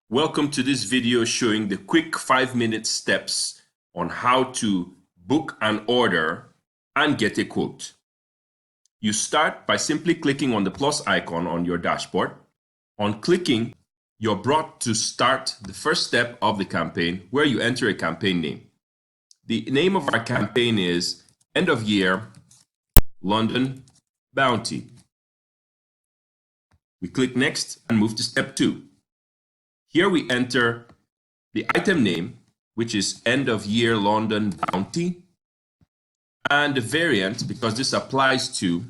Welcome to this video showing the quick 5-minute steps on how to book an order and get a quote. You start by simply clicking on the plus icon on your dashboard. On clicking, you're brought to start the first step of the campaign where you enter a campaign name. The name of our campaign is End of Year London Bounty. We click Next and move to step 2. Here we enter the item name, which is End of Year London Bounty, and the variant, because this applies to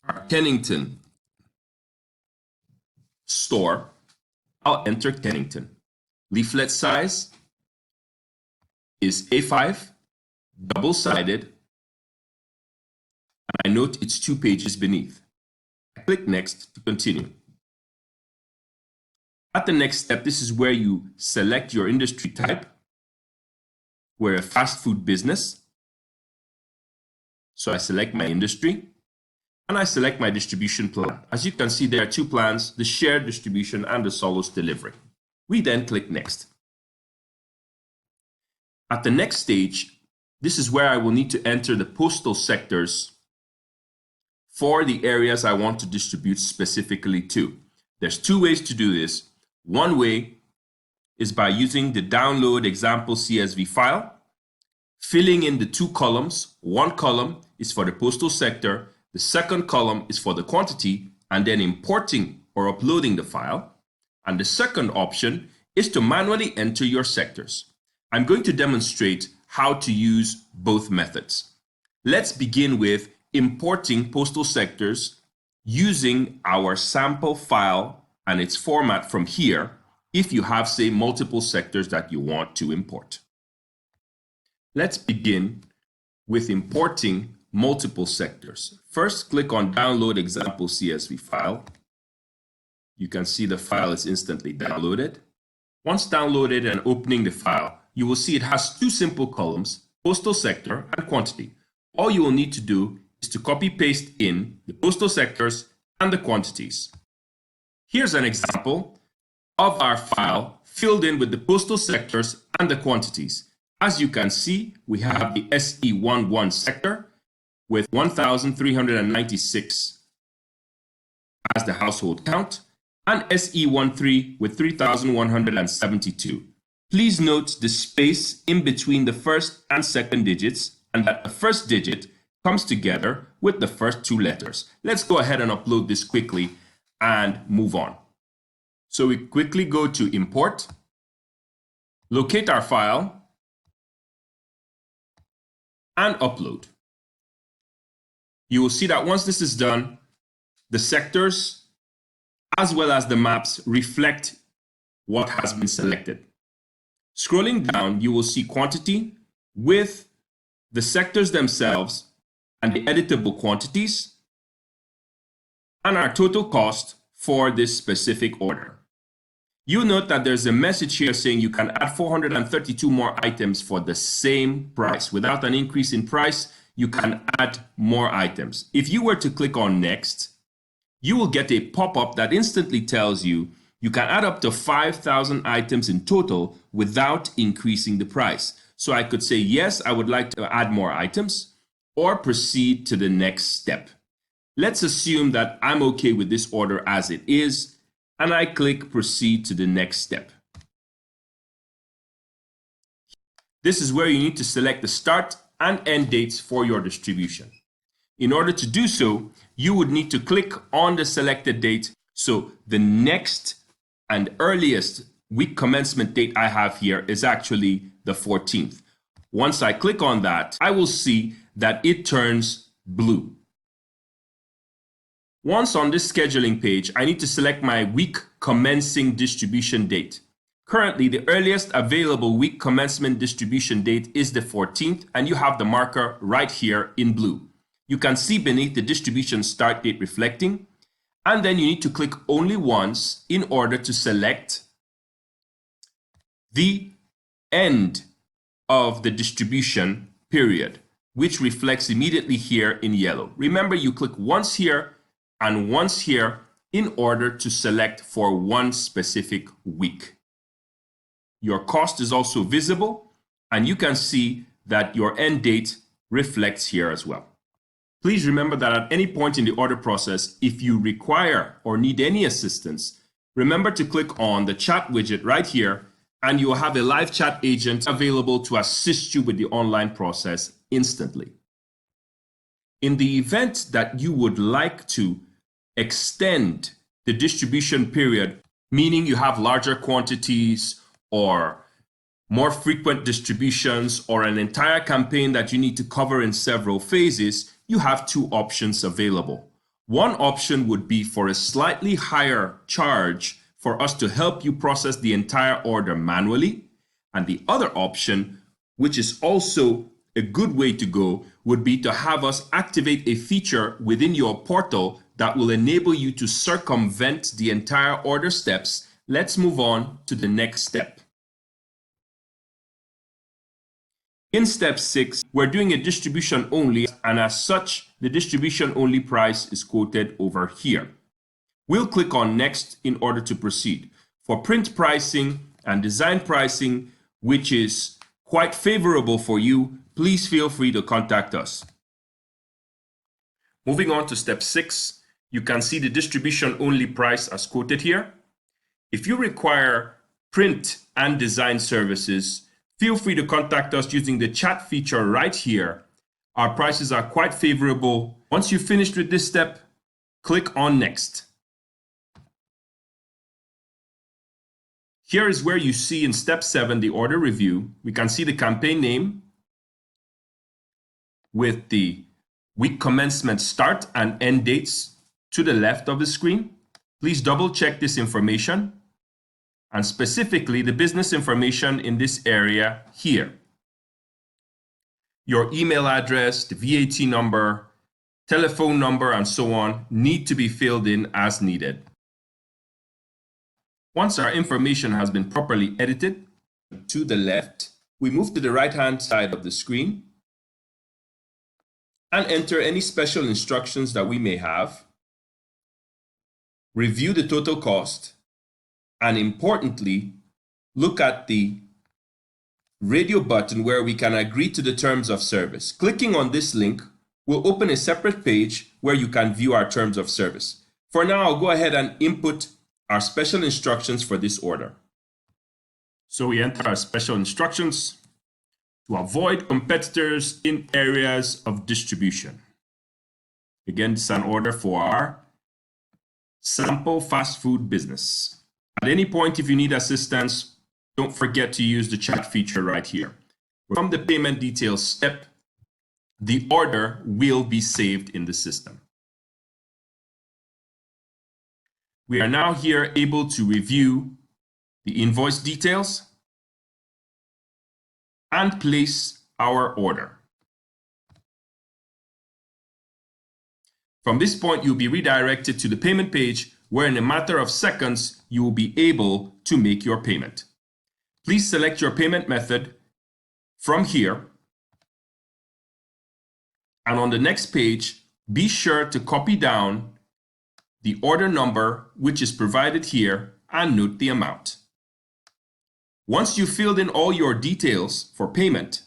our Kennington store. I'll enter Kennington. Leaflet size is A5, double-sided, and I note it's 2 pages beneath. I click Next to continue. At the next step, this is where you select your industry type. We're a fast food business. So I select my industry and I select my distribution plan. As you can see, there are 2 plans, the shared distribution and the solos delivery. We then click Next. At the next stage, this is where I will need to enter the postal sectors for the areas I want to distribute specifically to. There's 2 ways to do this. One way is by using the download example CSV file, filling in the 2 columns. One column is for the postal sector, the second column is for the quantity, and then importing or uploading the file. And the second option is to manually enter your sectors. I'm going to demonstrate how to use both methods. Let's begin with importing postal sectors using our sample file and its format from here if you have, say, multiple sectors that you want to import. Let's begin with importing multiple sectors. First, click on Download Example CSV File. You can see the file is instantly downloaded. Once downloaded and opening the file, you will see it has 2 simple columns, postal sector and quantity. All you will need to do is to copy-paste in the postal sectors and the quantities. Here's an example of our file filled in with the postal sectors and the quantities. As you can see, we have the SE11 sector with 1,396 as the household count and SE13 with 3,172. Please note the space in between the first and second digits and that the first digit comes together with the first 2 letters. Let's go ahead and upload this quickly and move on. So we quickly go to Import, locate our file, and upload. You will see that once this is done, the sectors as well as the maps reflect what has been selected. Scrolling down, you will see quantity with the sectors themselves and the editable quantities, and our total cost for this specific order. You'll note that there's a message here saying you can add 432 more items for the same price. Without an increase in price, you can add more items. If you were to click on Next, you will get a pop-up that instantly tells you you can add up to 5,000 items in total without increasing the price. So I could say, yes, I would like to add more items, or proceed to the next step. Let's assume that I'm okay with this order as it is, and I click Proceed to the next step. This is where you need to select the start and end dates for your distribution. In order to do so, you would need to click on the selected date. So the next and earliest week commencement date I have here is actually the 14th. Once I click on that, I will see that it turns blue. Once on this scheduling page, I need to select my week commencing distribution date. Currently, the earliest available week commencement distribution date is the 14th, and you have the marker right here in blue. You can see beneath the distribution start date reflecting, and then you need to click only once in order to select the end of the distribution period, which reflects immediately here in yellow. Remember, you click once here and once here in order to select for one specific week. Your cost is also visible, and you can see that your end date reflects here as well. Please remember that at any point in the order process, if you require or need any assistance, remember to click on the chat widget right here, and you will have a live chat agent available to assist you with the online process instantly. In the event that you would like to extend the distribution period, meaning you have larger quantities or more frequent distributions or an entire campaign that you need to cover in several phases, you have two options available. One option would be for a slightly higher charge for us to help you process the entire order manually. And the other option, which is also a good way to go, would be to have us activate a feature within your portal that will enable you to circumvent the entire order steps. Let's move on to the next step. In step 6, we're doing a distribution only, and as such, the distribution only price is quoted over here. We'll click on next in order to proceed. For print pricing and design pricing, which is quite favorable for you, please feel free to contact us. Moving on to step 6, you can see the distribution only price as quoted here. If you require print and design services, feel free to contact us using the chat feature right here. Our prices are quite favorable. Once you've finished with this step, click on next. Here is where you see in step 7 the order review. We can see the campaign name with the week commencement start and end dates to the left of the screen. Please double check this information, and specifically the business information in this area here. Your email address, the VAT number, telephone number, and so on need to be filled in as needed. Once our information has been properly edited to the left, we move to the right-hand side of the screen and enter any special instructions that we may have, review the total cost, and importantly, look at the radio button where we can agree to the terms of service. Clicking on this link will open a separate page where you can view our terms of service. For now, I'll go ahead and input our special instructions for this order. So we enter our special instructions to avoid competitors in areas of distribution. Again, this is an order for our sample fast food business. At any point, if you need assistance, don't forget to use the chat feature right here. From the payment details step, the order will be saved in the system. We are now here able to review the invoice details and place our order. From this point, you'll be redirected to the payment page where in a matter of seconds, you will be able to make your payment. Please select your payment method from here. And on the next page, be sure to copy down the order number, which is provided here, and note the amount. Once you've filled in all your details for payment,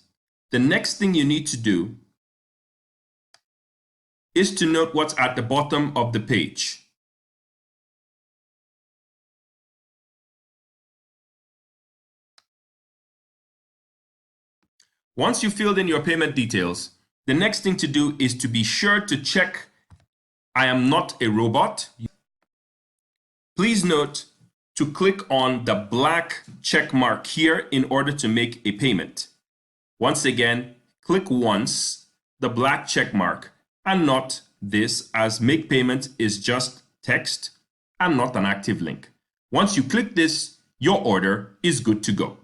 the next thing you need to do is to note what's at the bottom of the page. Once you've filled in your payment details, the next thing to do is to be sure to check I am not a robot. Please note to click on the black check mark here in order to make a payment. Once again, click once the black check mark and not this, as make payment is just text and not an active link. Once you click this, your order is good to go.